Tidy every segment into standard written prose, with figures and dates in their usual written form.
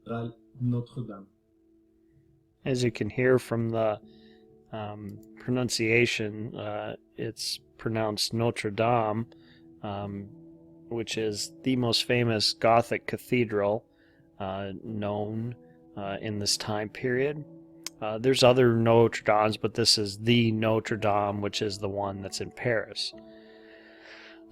cathédrale Notre-Dame. As you can hear from the pronunciation, it's pronounced Notre Dame, which is the most famous Gothic cathedral known in this time period. There's other Notre Dames, but this is the Notre Dame, which is the one that's in Paris.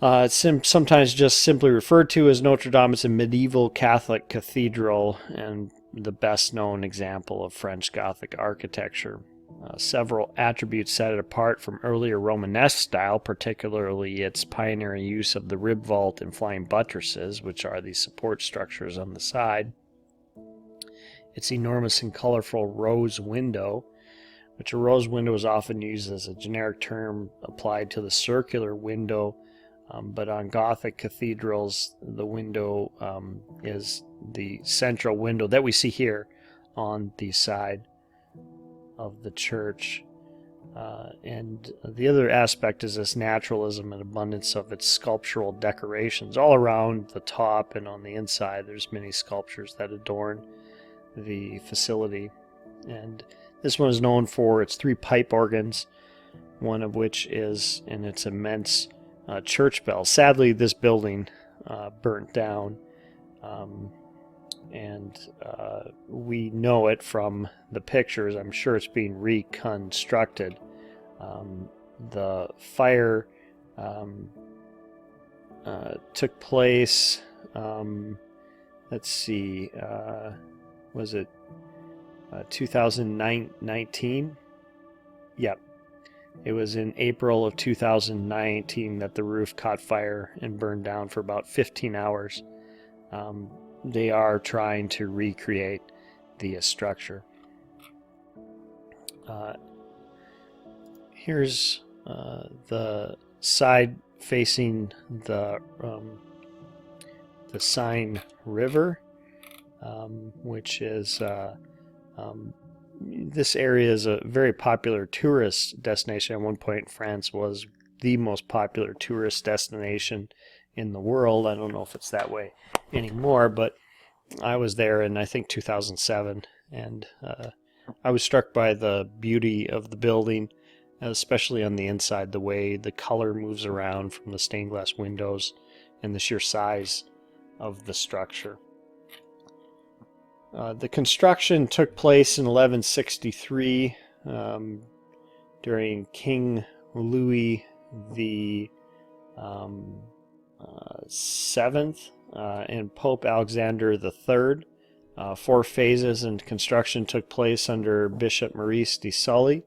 It's sometimes just simply referred to as Notre Dame. It's a medieval Catholic cathedral and the best known example of French Gothic architecture. Several attributes set it apart from earlier Romanesque style, particularly its pioneering use of the rib vault and flying buttresses, which are the support structures on the side. Its enormous and colorful rose window, which a rose window is often used as a generic term applied to the circular window, but on Gothic cathedrals, the window is the central window that we see here on the side of the church. And the other aspect is this naturalism and abundance of its sculptural decorations. All around the top and on the inside, there's many sculptures that adorn the facility. And this one is known for its 3 pipe organs, one of which is in its immense church bell. Sadly, this building burnt down, and we know it from the pictures. I'm sure it's being reconstructed. The fire took place, let's see, was it 2019? Yep. It was in April of 2019 that the roof caught fire and burned down for about 15 hours. They are trying to recreate the structure. Here's the side facing the Seine River, which is this area is a very popular tourist destination. At one point, France was the most popular tourist destination in the world. I don't know if it's that way anymore, but I was there in, I think, 2007, and I was struck by the beauty of the building, especially on the inside, the way the color moves around from the stained glass windows and the sheer size of the structure. The construction took place in 1163 during King Louis the Seventh and Pope Alexander the Third. 4 phases in construction took place under Bishop Maurice de Sully.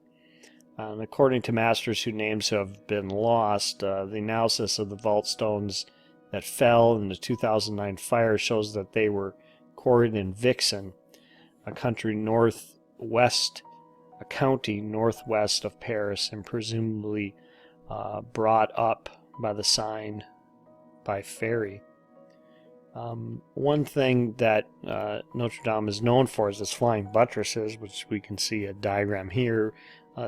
And according to masters whose names have been lost, the analysis of the vault stones that fell in the 2009 fire shows that they were quarried in Vixen, a county northwest of Paris, and presumably brought up by the Seine by ferry. One thing that Notre Dame is known for is its flying buttresses, which we can see a diagram here.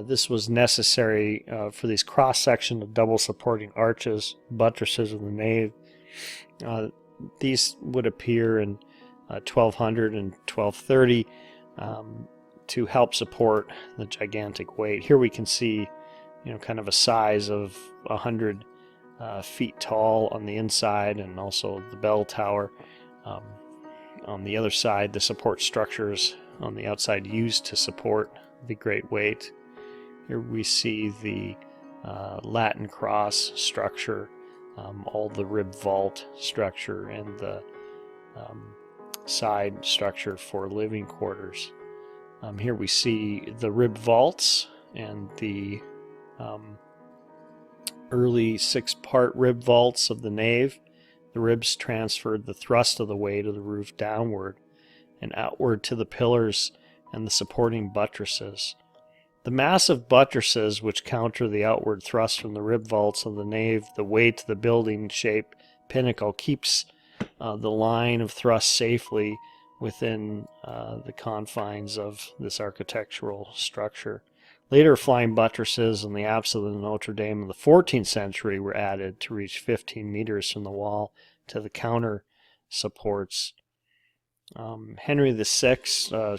This was necessary for these cross-section of double supporting arches, buttresses of the nave. These would appear in 1200 and 1230 to help support the gigantic weight. Here we can see, kind of a size of 100 feet tall on the inside, and also the bell tower. On the other side, the support structures on the outside used to support the great weight. Here we see the Latin cross structure, all the rib vault structure, and the side structure for living quarters. Here we see the rib vaults and the early 6-part rib vaults of the nave. The ribs transferred the thrust of the weight of the roof downward and outward to the pillars and the supporting buttresses. The massive buttresses, which counter the outward thrust from the rib vaults of the nave, the weight of the building shape pinnacle keeps the line of thrust safely within the confines of this architectural structure. Later flying buttresses in the apse of the Notre-Dame in the 14th century were added to reach 15 meters from the wall to the counter supports. Henry VI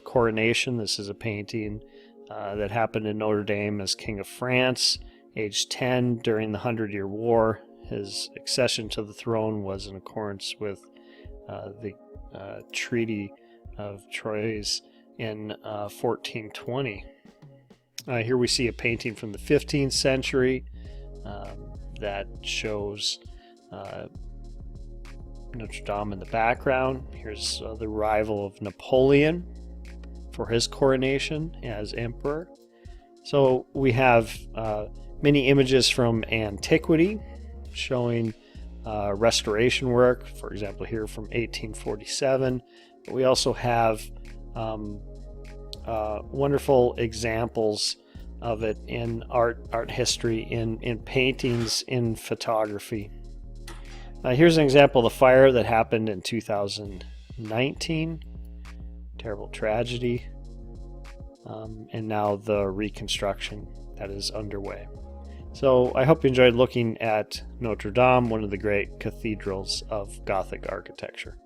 coronation. This is a painting that happened in Notre-Dame as King of France, age 10 during the 100-Year War. His accession to the throne was in accordance with the Treaty of Troyes in 1420. Here we see a painting from the 15th century that shows Notre-Dame in the background. Here's the arrival of Napoleon for his coronation as emperor. So we have many images from antiquity showing restoration work, for example here from 1847. But we also have wonderful examples of it in art history, in paintings, in photography. Here's an example of the fire that happened in 2019. Terrible tragedy. And now the reconstruction that is underway. So I hope you enjoyed looking at Notre Dame, one of the great cathedrals of Gothic architecture.